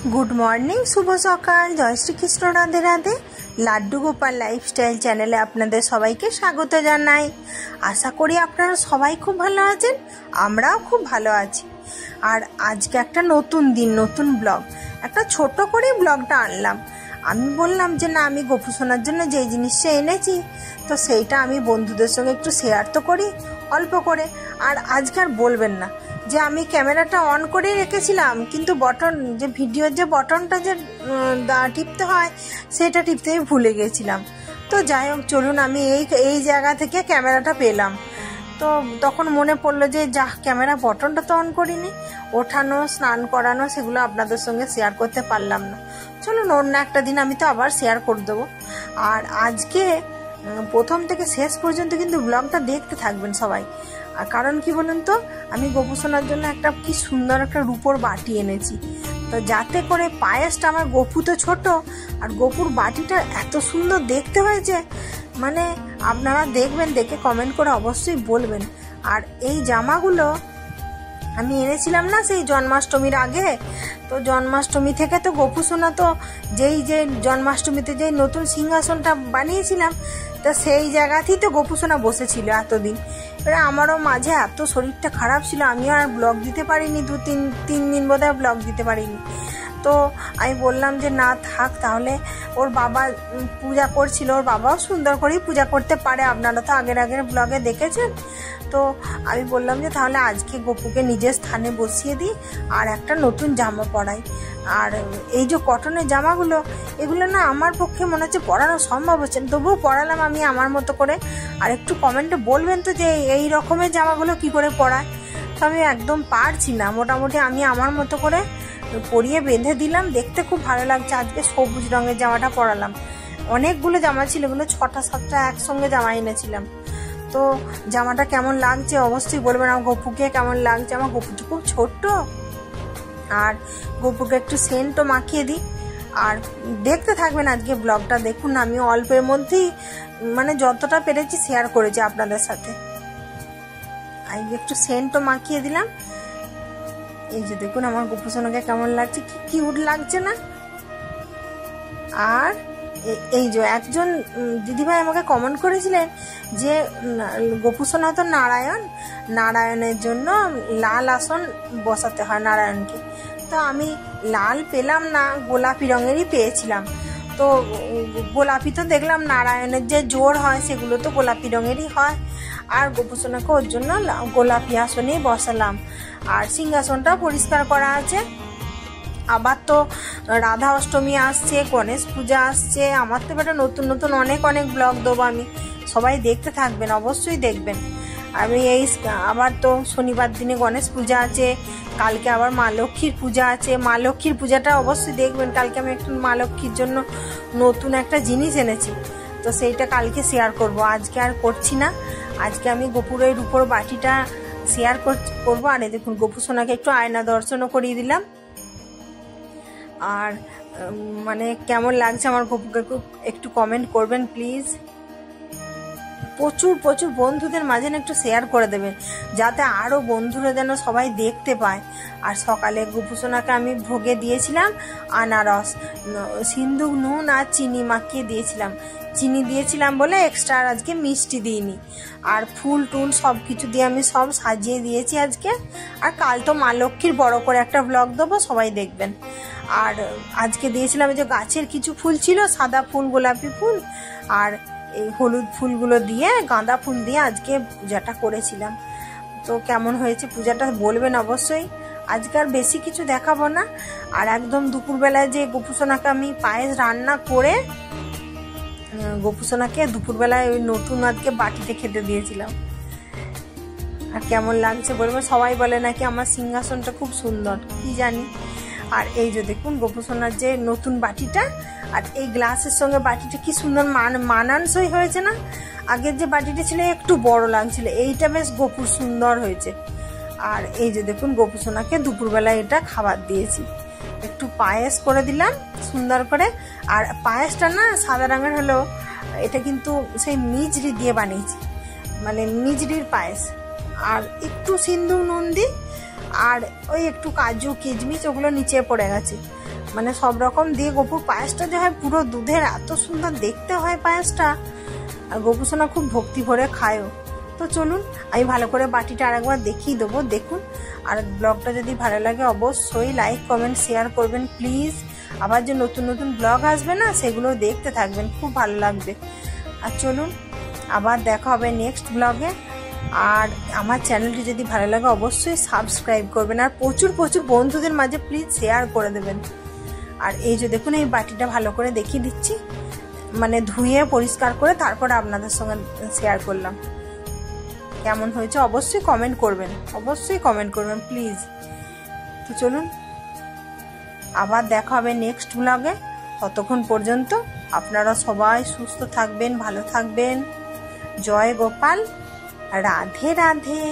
Good morning शुभ सकाल जय Shri Krishna Radhe Radhe laddu Gopal lifestyle चैनेले आपनादेर सबाइके स्वागत जानाई। आशा करी आपनारा सबाई खूब भालो आछेन, आमराओ खूब भालो आछि। और आजके एकटा नतून दिन नतून ब्लग एकटा छोटो करे ब्लगटा आनलाम। आमी बोललाम जे ना आमी गोपू सोनार जन्य जे जिनिसटा एनेछि तो सेइटा आमी बंधुदेर संगे एकटु शेयार तो करी अल्प करे। और आजके आर बोलबेन ना যে আমি ক্যামেরাটা অন করে রেখেছিলাম কিন্তু বটন যে ভিডিওর যে বটনটা যে টিপতে হয় সেটা টিপতে আমি ভুলে গেছিলাম। তো যাই হোক চলুন আমি এই জায়গা থেকে ক্যামেরাটা পেলাম। তো তখন মনে পড়লো যে যা ক্যামেরা বটনটা তো অন করিনি, ওঠানো স্নান করানো সেগুলো আপনাদের সঙ্গে শেয়ার করতে পারলাম না। চলুন অন্য একটা দিন আমি তো আবার শেয়ার করে দেবো। আর আজকে প্রথম থেকে শেষ পর্যন্ত কিন্তু ব্লগটা দেখতে থাকবেন সবাই। আর কারণ কি বলুন তো, আমি গোপু সোনার জন্য একটা কি সুন্দর একটা রূপোর বাটি এনেছি। তো যাতে করে পায়েসটা, আমার গোপু তো ছোট আর গোপুর বাটিটা এত সুন্দর দেখতে হয়েছে, মানে আপনারা দেখবেন, দেখে কমেন্ট করে অবশ্যই বলবেন। আর এই জামাগুলো আমি এনেছিলাম না সেই জন্মাষ্টমীর আগে। তো জন্মাষ্টমী থেকে তো গোপু সোনা তো যে জন্মাষ্টমীতে যে নতুন সিংহাসনটা বানিয়েছিলাম তা সেই জায়গাতেই তো গোপু সোনা বসেছিল এতদিন। এবারে আমারও মাঝে এত শরীরটা খারাপ ছিল, আমিও আর ব্লগ দিতে পারিনি, তিন দিন বোধহয় ব্লগ দিতে পারিনি। তো আমি বললাম যে না থাক, তাহলে ওর বাবা পূজা করছিল, ওর বাবাও সুন্দর করেই পূজা করতে পারে, আপনারা তো আগের ব্লগে দেখেছেন। তো আমি বললাম যে তাহলে আজকে গোপুকে নিজের স্থানে বসিয়ে দিই আর একটা নতুন জামা পরাই। আর এই যে কটনের জামাগুলো, এগুলো না আমার পক্ষে মনে হচ্ছে পরানো সম্ভব হচ্ছে না, তবুও পরালাম আমি আমার মতো করে। আর একটু কমেন্টে বলবেন তো যে এই রকমের জামাগুলো কি করে পরায়। তো আমি একদম পারছি না, মোটামুটি আমি আমার মতো করে পরিয়ে বেঁধে দিলাম। দেখতে খুব ভালো লাগছে। আজকে সবুজ রঙের জামাটা পরালাম। অনেকগুলো জামা ছিল, এগুলো 6টা-7টা একসঙ্গে জামা এনেছিলাম। তো জামাটা কেমন লাগছে অবশ্যই বলবেন। আমার গপুকে কেমন লাগছে, আমার গপুটা খুব ছোট্ট। আর গপুকে একটু সেন্টও মাখিয়ে দিই। আর দেখতে থাকবেন আজকে ব্লগটা, দেখুন আমি অল্পের মধ্যেই মানে যতটা পেরেছি শেয়ার করেছি আপনাদের সাথে। আমি একটু সেন্টও মাখিয়ে দিলাম। এই যে দেখুন আমার গপু সোনাকে কেমন লাগছে, কি কিউট লাগছে না। আর এই যে একজন দিদিভাই আমাকে কমেন্ট করেছিলেন যে গোপু সোনা তো নারায়ণের জন্য লাল আসন বসাতে হয় নারায়ণকে। তো আমি লাল পেলাম না, গোলাপি রঙেরই পেয়েছিলাম। তো গোলাপি তো দেখলাম নারায়ণের যে জোড় হয় সেগুলো তো গোলাপি রঙেরই হয়। আর গোপু সোনাকে ওর জন্য গোলাপি আসনেই বসালাম। আর সিংহাসনটা পরিষ্কার করা আছে। আবার তো রাধা অষ্টমী আসছে, গণেশ পূজা আসছে, আমার তো বেটা নতুন অনেক ব্লগ দেবো আমি, সবাই দেখতে থাকবেন, অবশ্যই দেখবেন। আমি আবার তো শনিবার দিনে গণেশ পূজা আছে, কালকে আবার মা লক্ষ্মীর পূজা আছে। মা লক্ষ্মীর পূজাটা অবশ্যই দেখবেন। কালকে আমি একটু মা লক্ষ্মীর জন্য নতুন একটা জিনিস এনেছি, তো সেইটা কালকে শেয়ার করব। আজকে আর করছি না, আজকে আমি গোপুরের উপর বাটিটা শেয়ার করবো। আর দেখুন গোপু সোনাকে একটু আয়না দর্শনও করিয়ে দিলাম। আর মানে কেমন লাগছে আমার গপুকে একটু কমেন্ট করবেন প্লিজ। প্রচুর বন্ধুদের মাঝে একটু শেয়ার করে দেবেন, যাতে আরও বন্ধুরা যেন সবাই দেখতে পায়। আর সকালে গোপু সোনাকে আমি ভোগে দিয়েছিলাম আনারস, সিন্দুক, নুন আর চিনি মাখিয়ে দিয়েছিলাম। চিনি দিয়েছিলাম বলে এক্সট্রা আর আজকে মিষ্টি দিইনি। আর ফুল টুল সব কিছু দিয়ে আমি সব সাজিয়ে দিয়েছি আজকে। আর কাল তো মা লক্ষ্মীর বড় করে একটা ব্লগ দেবো, সবাই দেখবেন। আর আজকে দিয়েছিলাম যে গাছের কিছু ফুল ছিল, সাদা ফুল, গোলাপি ফুল আর এই হলুদ ফুলগুলো দিয়ে, গাঁদা ফুল দিয়ে আজকে পূজাটা করেছিলাম। তো কেমন হয়েছে পূজাটা বলবেন অবশ্যই। আজকে আর বেশি কিছু দেখাবো না। আর একদম দুপুরবেলায় যে গোপু সোনাকে আমি পায়েস রান্না করে গোপু সোনাকে দুপুরবেলায় ওই নতুন আজকে বাটিতে খেতে দিয়েছিলাম। আর কেমন লাগছে বলবেন। সবাই বলে নাকি আমার সিংহাসনটা খুব সুন্দর, কি জানি। আর এই যে দেখুন গোপু সোনার যে নতুন বাটিটা, আর এই গ্লাসের সঙ্গে বাটিটা কি সুন্দর মানানসই হয়েছে না। আগের যে বাটিটা ছিল একটু বড় লাগছিল, এইটা বেশ গোপুর সুন্দর হয়েছে। আর এই যে দেখুন গোপু সোনাকে দুপুরবেলায় এটা খাবার দিয়েছি, একটু পায়েস করে দিলাম সুন্দর করে। আর পায়েসটা না সাদা রঙের হলো, এটা কিন্তু সেই মিজরি দিয়ে বানিয়েছি, মানে মিজরির পায়েস। আর একটু সিন্দুক নুন দিই, আর ওই একটু কাজু কিশমিশ ওগুলো নিচে পড়ে গেছে। মানে সব রকম দিয়ে গোপুর পায়েসটা যে হয় পুরো দুধের, এত সুন্দর দেখতে হয় পায়েসটা। আর গোপু সোনা খুব ভক্তি ভরে খায়ও। তো চলুন আমি ভালো করে বাটিটা আরেকবার দেখিয়ে দেবো, দেখুন। আর ব্লগটা যদি ভালো লাগে অবশ্যই লাইক কমেন্ট শেয়ার করবেন প্লিজ। আবার যে নতুন নতুন ব্লগ আসবে না, সেগুলো দেখতে থাকবেন, খুব ভালো লাগবে। আর চলুন আবার দেখা হবে নেক্সট ব্লগে। আর আমার চ্যানেলটি যদি ভালো লাগে অবশ্যই সাবস্ক্রাইব করবেন, আর প্রচুর প্রচুর বন্ধুদের মাঝে প্লিজ শেয়ার করে দেবেন। আর এই যে দেখুন, এই বাটিটা ভালো করে দেখিয়ে দিচ্ছি, মানে ধুয়ে পরিষ্কার করে তারপর আপনাদের সঙ্গে শেয়ার করলাম। কেমন হয়েছে অবশ্যই কমেন্ট করবেন, অবশ্যই কমেন্ট করবেন প্লিজ। তো চলুন আবার দেখা হবে নেক্সট ব্লগে। ততক্ষণ পর্যন্ত আপনারা সবাই সুস্থ থাকবেন, ভালো থাকবেন। জয় গোপাল, রাধে রাধে।